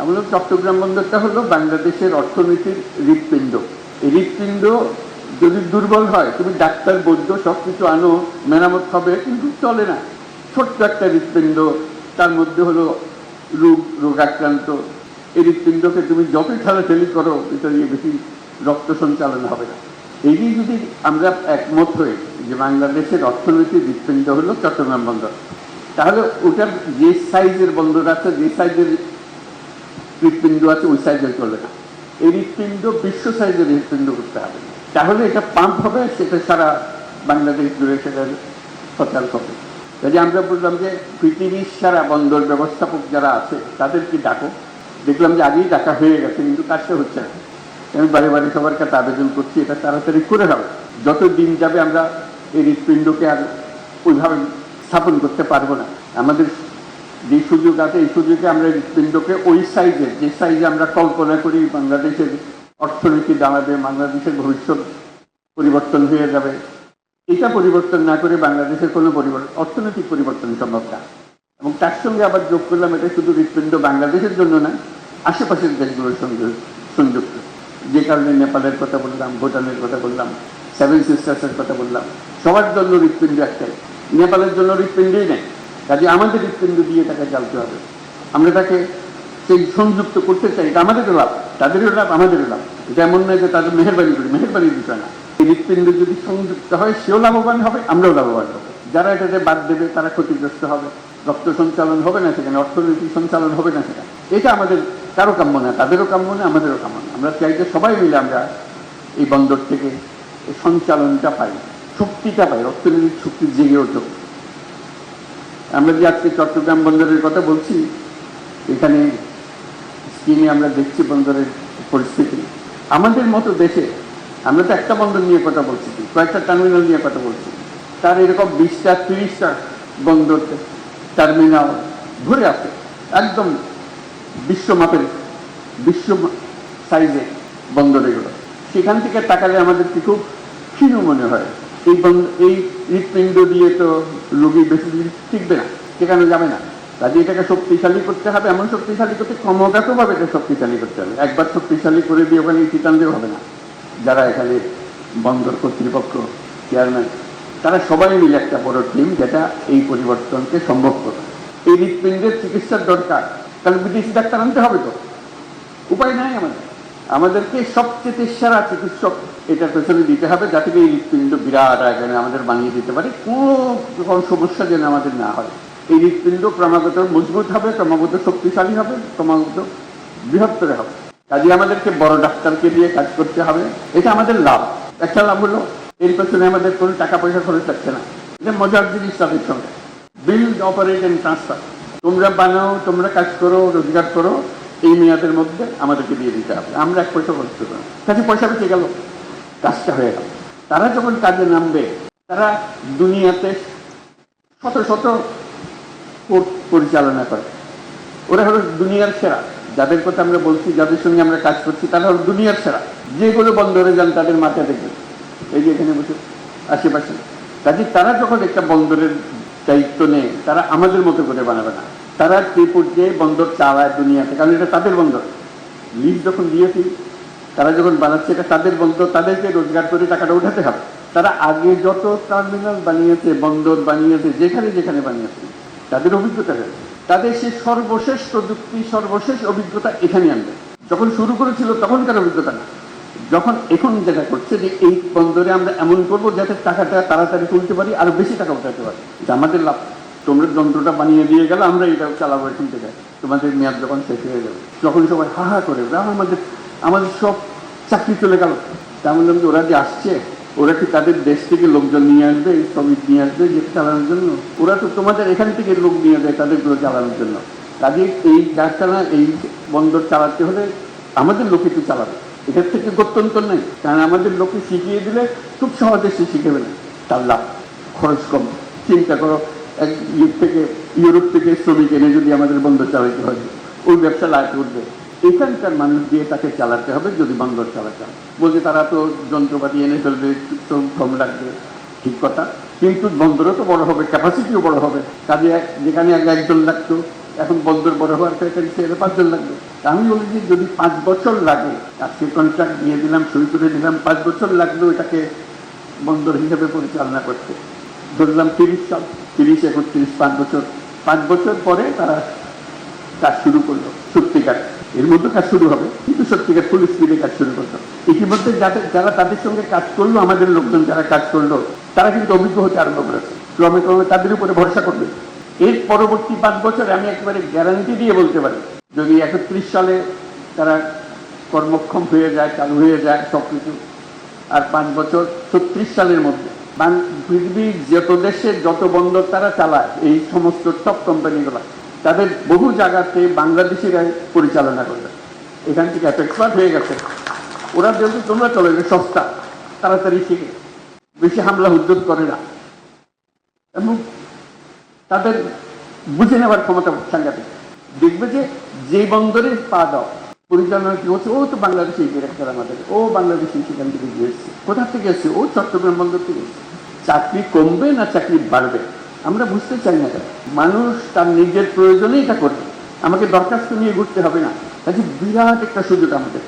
আমরা চট্টগ্রাম বন্দরটা হলো বাংলাদেশের অর্থনীতির হৃৎপিণ্ড। এই হৃৎপিণ্ড যদি দুর্বল হয়, তুমি ডাক্তার বৈদ্য সবকিছু আনো, মেরামত হবে, কিন্তু চলে না। ছোট্ট একটা হৃৎপিণ্ড, তার মধ্যে হলো রোগাক্রান্ত। এই হৃৎপিণ্ডকে তুমি যতই ঠেলাঠেলি করো, এটা নিয়ে বেশি রক্ত সঞ্চালন হবে না। এই যদি আমরা একমত হই যে বাংলাদেশের অর্থনৈতিক হৃৎপিণ্ড হলো চট্টগ্রাম বন্দর, তাহলে ওটার যে সাইজের বন্দর আছে, যে সাইজের হৃৎপিণ্ড আছে, ওই সাইজের চলবে না। এই হৃৎপিণ্ড বিশ্ব সাইজের হৃৎপিণ্ড করতে হবে, তাহলে এটা পাম্প হবে, সেটা সারা বাংলাদেশ জুড়ে সেটা সচল হবে। কাজে আমরা বললাম যে পৃথিবীর সারা বন্দর ব্যবস্থাপক যারা আছে তাদেরকে ডাকো। দেখলাম যে আগেই ডাকা হয়ে গেছে, কিন্তু কাজটা হচ্ছে না। আমি বারে বারে সবার কাছে আবেদন করছি, এটা তাড়াতাড়ি করে হবে। যত দিন যাবে আমরা এই হৃৎপিণ্ডকে আর ওইভাবে স্থাপন করতে পারবো না। আমাদের যে সুযোগ আছে, এই সুযোগে আমরা হৃৎপিণ্ডকে ওই সাইজের, যে সাইজে আমরা কল্পনা করি বাংলাদেশের অর্থনীতি দাঁড়াবে, বাংলাদেশের ভবিষ্যৎ পরিবর্তন হয়ে যাবে, এটা পরিবর্তন না করে বাংলাদেশের কোনো অর্থনৈতিক পরিবর্তন সম্ভব না। এবং তার সঙ্গে আবার যোগ করলাম, এটা শুধু হৃৎপিণ্ড বাংলাদেশের জন্য না, আশেপাশের দেশগুলোর সঙ্গে সংযুক্ত। যে কারণে নেপালের কথা বললাম, ভুটানের কথা বললাম, সেভেন সিস্টার্সের কথা বললাম, সবার জন্য হৃৎপিণ্ড একটাই। নেপালের জন্য হৃৎপিণ্ডই নেই, কাজে আমাদের হৃৎপিণ্ড দিয়ে তাকে জ্বালতে হবে। আমরা তাকে সেই সংযুক্ত করতে চাই, এটা আমাদেরও লাভ, তাদেরও লাভ, আমাদেরও লাভ। এটা এমন নয় যে তাদের মেহেরবানি করি, মেহেরবানির বিষয় না। এই হৃৎপিণ্ড যদি সংযুক্ত হয়, সেও লাভবান হবে, আমরাও লাভবান হবে। যারা এটাতে বাদ দেবে তারা ক্ষতিগ্রস্ত হবে, রক্ত সঞ্চালন হবে না সেখানে, অর্থনৈতিক সঞ্চালন হবে না সেখানে। এটা আমাদের কারো কাম্য না, তাদেরও কাম্য না, আমাদেরও কাম্য না। আমরা চাই যে সবাই মিলে আমরা এই বন্দর থেকে এই সঞ্চালনটা পাই, শক্তিটা পাই, অর্থনৈতিক শক্তি জেগে ওঠে। আমরা যে আজকে চট্টগ্রাম বন্দরের কথা বলছি, এখানে স্ক্রিনে আমরা দেখছি বন্দরের পরিস্থিতি। আমাদের মতো দেশে আমরা তো একটা বন্দর নিয়ে কথা বলছি, কয়েকটা টার্মিনাল নিয়ে কথা বলছি, তার এরকম 20টা 30টা বন্দর টার্মিনাল ঘুরে আছে, একদম বিশ্বমাপের, বিশ্ব সাইজে বন্দর এগুলো। সেখান থেকে তাকালে আমাদের কি খুব ক্ষীণ মনে হয়। এই হৃৎপিণ্ড দিয়ে তো রোগী বেশি দিন টিকবে না, সেখানে যাবে না। কাজে এটাকে শক্তিশালী করতে হবে, এমন শক্তিশালী করতে ক্রমাগতভাবে এটা শক্তিশালী করতে হবে। একবার শক্তিশালী করে দিয়ে ওখানে চিটান দিয়ে হবে না। যারা এখানে বন্দর কর্তৃপক্ষ, চেয়ারম্যান, তারা সবাই মিলে একটা বড় টিম, যেটা এই পরিবর্তনকে সম্ভব করবে। এই হৃৎপিণ্ডের চিকিৎসার দরকার, কারণ বিদেশি ডাক্তার আনতে হবে, তো উপায় নাই আমাদেরকে সবচেয়ে সেরা চিকিৎসক এটার পেছনে দিতে হবে, যাতে এই হৃৎপিণ্ড বিরাট আকারে আমাদের বানিয়ে দিতে পারে, কোনো সমস্যা যেন আমাদের না হয়। এই হৃৎপিণ্ড ক্রমাগত মজবুত হবে, ক্রমাগত শক্তিশালী হবে, ক্রমাগত বৃহত্তর হবে। কাজে আমাদেরকে বড় ডাক্তারকে দিয়ে কাজ করতে হবে, এটা আমাদের লাভ। একটা লাভ হলো এর পেছনে আমাদের কোনো টাকা পয়সা খরচ হচ্ছে না। এটা মজার জিনিস তাদের সঙ্গে, বিল্ড, অপারেট এন্ড ট্রান্সফার। তোমরা বানাও, তোমরা কাজ করো, রোজগার করো, এই মেয়াদের মধ্যে আমাদেরকে দিয়ে দিতে হবে, আমরা এক পয়সা খরচ করবো না। কাজে পয়সা বেঁচে গেল, কাজটা হয়ে গেল। তারা যখন কাজে নামবে, তারা দুনিয়াতে শত শত পোর্ট পরিচালনা করে, ওরা হলো দুনিয়ার সেরা। যাদের কথা আমরা বলছি, যাদের সঙ্গে আমরা কাজ করছি, তারা হলো দুনিয়ার সেরা। যেগুলো বন্দরে যান তাদের মাথা দেখবেন, এই যে এখানে বসে আশেপাশে। কাজে তারা যখন একটা বন্দরের দায়িত্ব নেয়, তারা আমাদের মতো করে বানাবে না। তারা যে পর্যায়ে বন্দর চালায় দুনিয়াতে, কারণ এটা তাদের বন্দর। লিজ যখন দিয়েছি, তারা যখন বানাচ্ছে, এটা তাদের বন্দর, তাদেরকে রোজগার করে টাকাটা উঠাতে হবে। তারা আগে যত টার্মিনাল বানিয়েছে, বন্দর বানিয়েছে, যেখানে যেখানে বানিয়েছে, তাদের অভিজ্ঞতা রয়েছে। তাদের সে সর্বশেষ প্রযুক্তি, সর্বশেষ অভিজ্ঞতা এখানে আনবে। যখন শুরু করেছিল তখনকার অভিজ্ঞতা না, যখন এখন যেটা করছে যে এই বন্দরে আমরা এমন করবো যাতে টাকাটা তাড়াতাড়ি তুলতে পারি, আরো বেশি টাকা উঠাতে পারি, এটা আমাদের লাভ। তোমরা যন্ত্রটা বানিয়ে দিয়ে গেলে, আমরা এটা চালাবো এখান থেকে, তোমাদের মেয়াদ যখন শেষ হয়ে যাবে, যখন সবাই হা হা করে আমাদের সব চাকরি চলে গেল। তা বললাম যে ওরা যে আসছে, ওরা কি তাদের দেশ থেকে লোকজন নিয়ে আসবে, শ্রমিক নিয়ে আসবে যে চালানোর জন্য? ওরা তো তোমাদের এখান থেকে লোক নিয়ে যায় তাদেরগুলো চালানোর জন্য। কাজে এই কারখানা, এই বন্দর চালাতে হলে আমাদের লোকে তো চালাবে, এটার থেকে গত্যন্তর নেই। কারণ আমাদের লোকে শিখিয়ে দিলে খুব সহজে সে শিখেবে না, তার লাভ, খরচ কম। চিন্তা করো, এক ইউরোপ থেকে শ্রমিক এনে যদি আমাদের বন্দর চালাতে হয়, ওই ব্যবসা লাভ উঠবে। এখানকার মানুষ দিয়ে তাকে চালাতে হবে যদি বন্দর চালাতে হয়। বলছে তারা তো যন্ত্রপাতি এনে ফেলবে, কম লাগবে, ঠিক কথা, কিন্তু বন্দরও তো বড় হবে, ক্যাপাসিটিও বড় হবে। কাজে যেখানে আগে একজন লাগতো, এখন বন্দর বড় হওয়ার ক্ষেত্রে 5 জন লাগবে। আমি বলি যে যদি 5 বছর লাগে, আজকে কন্ট্রাক্ট দিয়ে দিলাম, সই করে দিলাম, 5 বছর লাগলো এটাকে বন্দর হিসেবে পরিচালনা করতে, ধরলাম 30 সাল, 30, 31, 5 বছর। 5 বছর পরে তারা কাজ শুরু করলো সত্যিকার, এর মধ্যে কাজ শুরু হবে, কিন্তু সত্যিকার ফুল স্পিডে কাজ শুরু করলো। ইতিমধ্যে যারা তাদের সঙ্গে কাজ করলো, আমাদের লোকজন যারা কাজ করলো, তারা কিন্তু অভিজ্ঞ হতে আরম্ভ করেছে, ক্রমে ক্রমে তাদের উপরে ভরসা করবে। এর পরবর্তী 5 বছরে আমি একেবারে গ্যারান্টি দিয়ে বলতে পারি, যদি 31 সালে তারা কর্মক্ষম হয়ে যায়, চালু হয়ে যায় সবকিছু, আর 5 বছর 36 সালের মধ্যে পৃথিবীর যত দেশে যত বন্দর তারা চালায়, এই সমস্ত টপ কোম্পানিগুলো, তাদের বহু জায়গাতে বাংলাদেশিরাই পরিচালনা করবে। এখান থেকে এক্সপার্ট হয়ে গেছে, ওরা যেহেতু তোমরা চলে গেছে সস্তা, তাড়াতাড়ি শিখে, বেশি হামলা উদ্যোগ করে না, এবং তাদের বুঝে নেওয়ার ক্ষমতা সাংঘাতিক। দেখবে যে বন্দরে পা দাও, পরিচালনা কি হচ্ছে, ও তো বাংলাদেশি ডিরেক্টর, আমাদের ও বাংলাদেশি, সেখান থেকে গিয়েছে, কোথা থেকে এসছে, ও চট্টগ্রাম বন্দর থেকে এসছে। চাকরি কমবে না চাকরি বাড়বে আমরা বুঝতে চাই না। মানুষ তার নিজের প্রয়োজনে এটা করবে, আমাকে দরখাস্ত নিয়ে ঘুরতে হবে না। কাজে বিরাট একটা সুযোগ আমাদের।